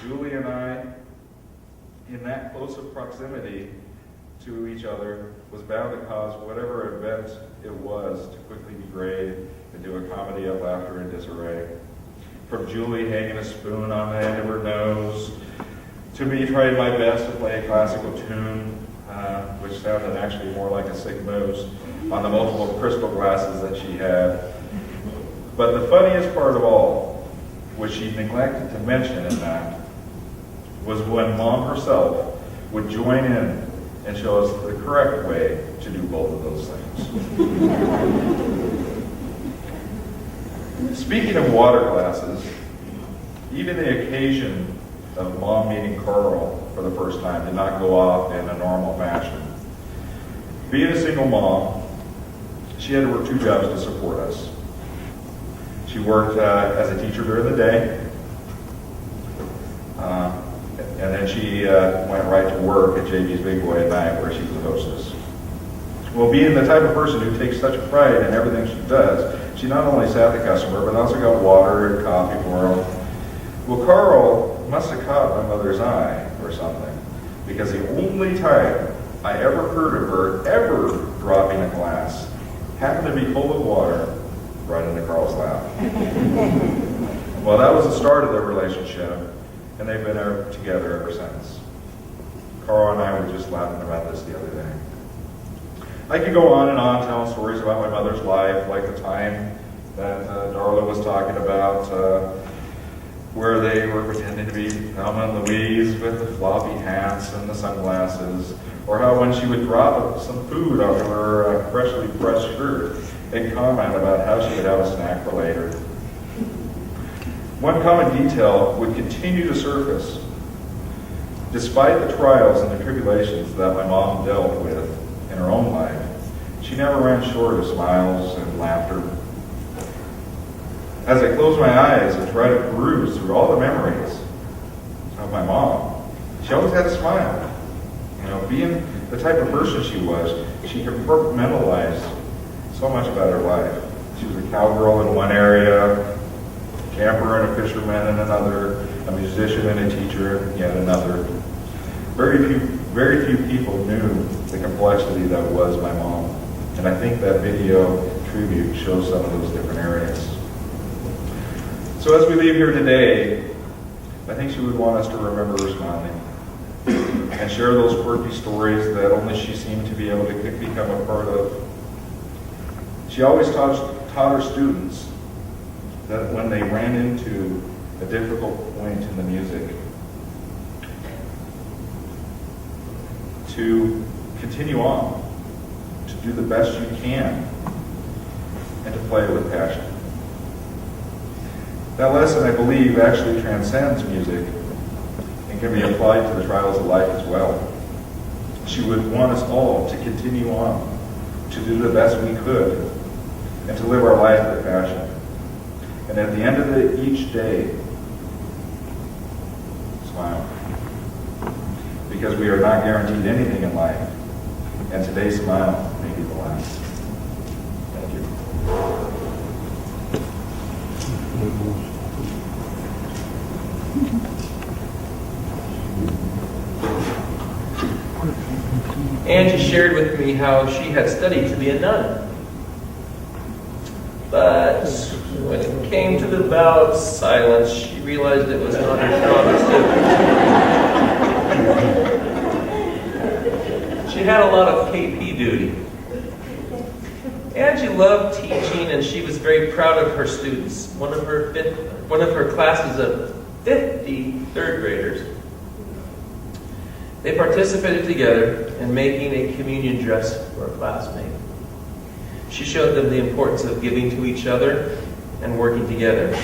Julie and I, in that close of proximity to each other, was bound to cause whatever event it was to quickly degrade into a comedy of laughter and disarray. From Julie hanging a spoon on the end of her nose, to me trying my best to play a classical tune, which sounded actually more like a sick moose, on the multiple crystal glasses that she had. But the funniest part of all, which she neglected to mention in that, was when Mom herself would join in and show us the correct way to do both of those things. Speaking of water glasses, even the occasion of Mom meeting Carl for the first time did not go off in a normal fashion. Being a single mom, she had to work 2 jobs to support us. She worked as a teacher during the day, and then she went right to work at JB's Big Boy at night, where she was a hostess. Well, being the type of person who takes such pride in everything she does, she not only sat the customer, but also got water and coffee for him. Well, Carl must have caught my mother's eye or something, because the only time I ever heard of her ever dropping a glass happened to be full of water right into Carl's lap. Well, that was the start of their relationship, and they've been together ever since. Carl and I were just laughing about this the other day. I could go on and on telling stories about my mother's life, like the time that Darla was talking about, where they were pretending to be Thelma and Louise with the floppy hats and the sunglasses, or how when she would drop some food onto her freshly pressed shirt, they'd comment about how she would have a snack for later. One common detail would continue to surface. Despite the trials and the tribulations that my mom dealt with in her own life, she never ran short of smiles and laughter. As I close my eyes and try to peruse through all the memories of my mom, she always had a smile. You know, being the type of person she was, she compartmentalized so much about her life. She was a cowgirl in one area, a camper and a fisherman in another, a musician and a teacher in yet another. Very few people knew the complexity that was my mom. And I think that video tribute shows some of those different areas. So as we leave here today, I think she would want us to remember her smiling and share those quirky stories that only she seemed to be able to become a part of. She always taught her students that when they ran into a difficult point in the music, to continue on, to do the best you can, and to play with passion. That lesson, I believe, actually transcends music and can be applied to the trials of life as well. She would want us all to continue on, to do the best we could, and to live our life with passion. And at the end of each day, smile. Because we are not guaranteed anything in life, and today's smile may be the last. Thank you. Angie shared with me how she had studied to be a nun. But when it came to the vow of silence, she realized it was not her strongest suit. She had a lot of KP duty. Angie loved teaching, and she was very proud of her students. One of her classes of 50 third graders. They participated together in making a communion dress for a classmate. She showed them the importance of giving to each other and working together.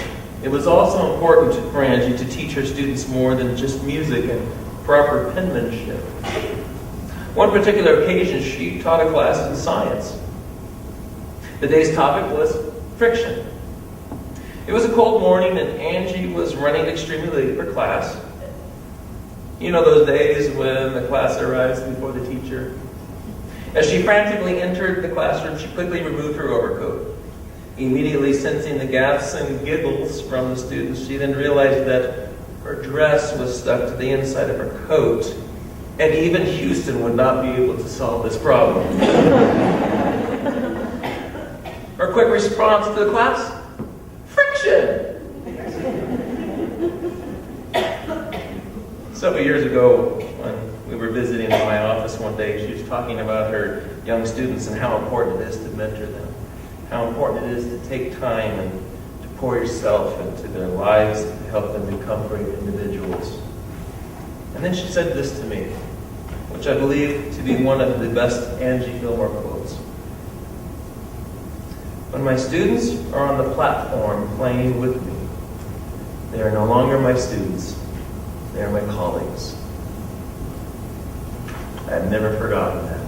It was also important for Angie to teach her students more than just music and proper penmanship. One particular occasion, she taught a class in science. The day's topic was friction. It was a cold morning, and Angie was running extremely late for class. You know those days when the class arrives before the teacher? As she frantically entered the classroom, she quickly removed her overcoat. Immediately sensing the gasps and giggles from the students, she then realized that Her dress was stuck to the inside of her coat, and even Houston would not be able to solve this problem. Her quick response to the class? Friction! Several years ago, when we were visiting in my office one day, she was talking about her young students and how important it is to mentor them, how important it is to take time and to pour yourself into their lives to help them become great individuals. And then she said this to me, which I believe to be one of the best Angie Fillmore quotes. When my students are on the platform playing with me, they are no longer my students, they are my colleagues. I've never forgotten that.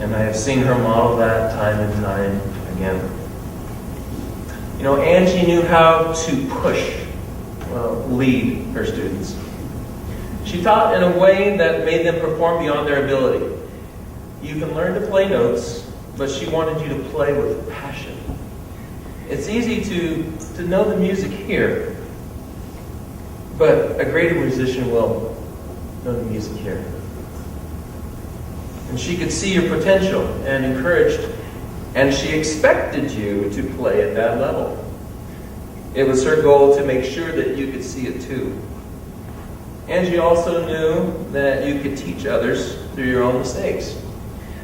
And I have seen her model that time and time again. You know, Angie knew how to lead her students. She taught in a way that made them perform beyond their ability. You can learn to play notes, but she wanted you to play with passion. It's easy to know the music here, but a greater musician will know the music here. And she could see your potential and encouraged, and she expected you to play at that level. It was her goal to make sure that you could see it too. Angie also knew that you could teach others through your own mistakes.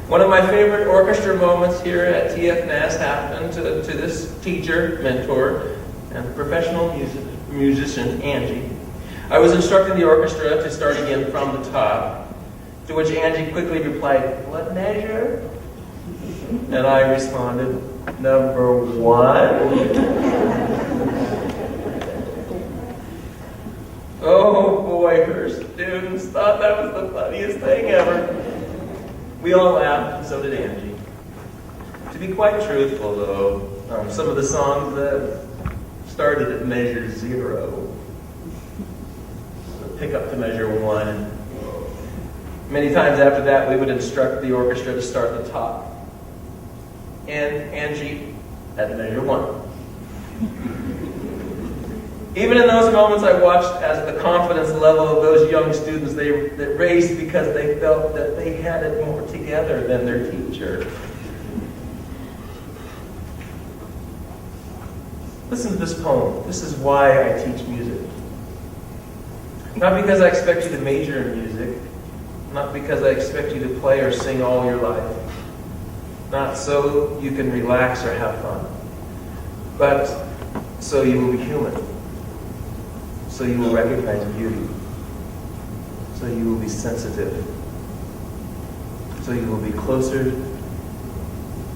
One of my favorite orchestra moments here at TFNAS happened to this teacher, mentor, and professional musician, Angie. I was instructing the orchestra to start again from the top, to which Angie quickly replied, "What measure?" And I responded, "Number 1." Oh boy, her students thought that was the funniest thing ever. We all laughed, and so did Angie. To be quite truthful, though, some of the songs that started at measure 0 pick up to measure 1. Many times after that, we would instruct the orchestra to start at the top. And Angie at measure 1. Even in those moments, I watched as the confidence level of those young students that raised because they felt that they had it more together than their teacher. Listen to this poem. This is why I teach music. Not because I expect you to major in music, not because I expect you to play or sing all your life, not so you can relax or have fun, but so you will be human. So you will recognize beauty. So you will be sensitive. So you will be closer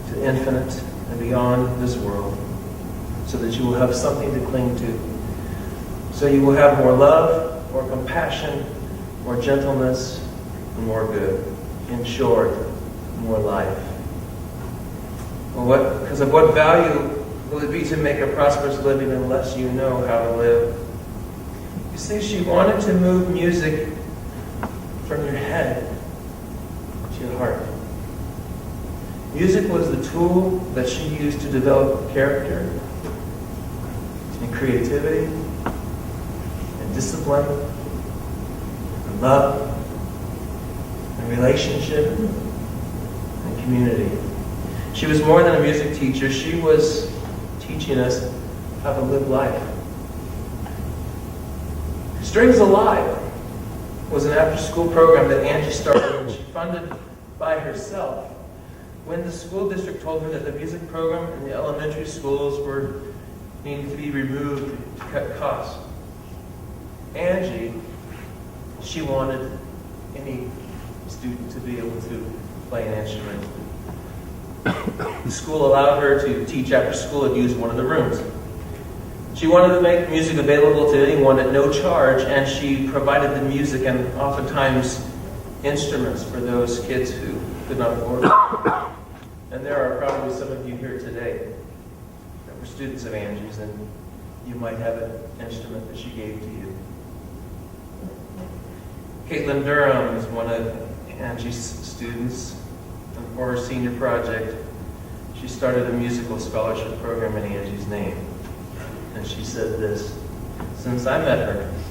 to infinite and beyond this world. So that you will have something to cling to. So you will have more love, more compassion, more gentleness, and more good. In short, more life. Well, because of what value will it be to make a prosperous living unless you know how to live? You see, she wanted to move music from your head to your heart. Music was the tool that she used to develop character and creativity and discipline and love and relationship and community. She was more than a music teacher. She was teaching us how to live life. Strings Alive was an after-school program that Angie started and she funded by herself when the school district told her that the music program in the elementary schools were needing to be removed to cut costs. Angie, she wanted any student to be able to play an instrument. The school allowed her to teach after school and use one of the rooms. She wanted to make music available to anyone at no charge, and she provided the music and oftentimes instruments for those kids who could not afford it. And there are probably some of you here today that were students of Angie's, and you might have an instrument that she gave to you. Caitlin Durham is one of Angie's students, and for her senior project, she started a musical scholarship program in Angie's name. And she said this, since I met her.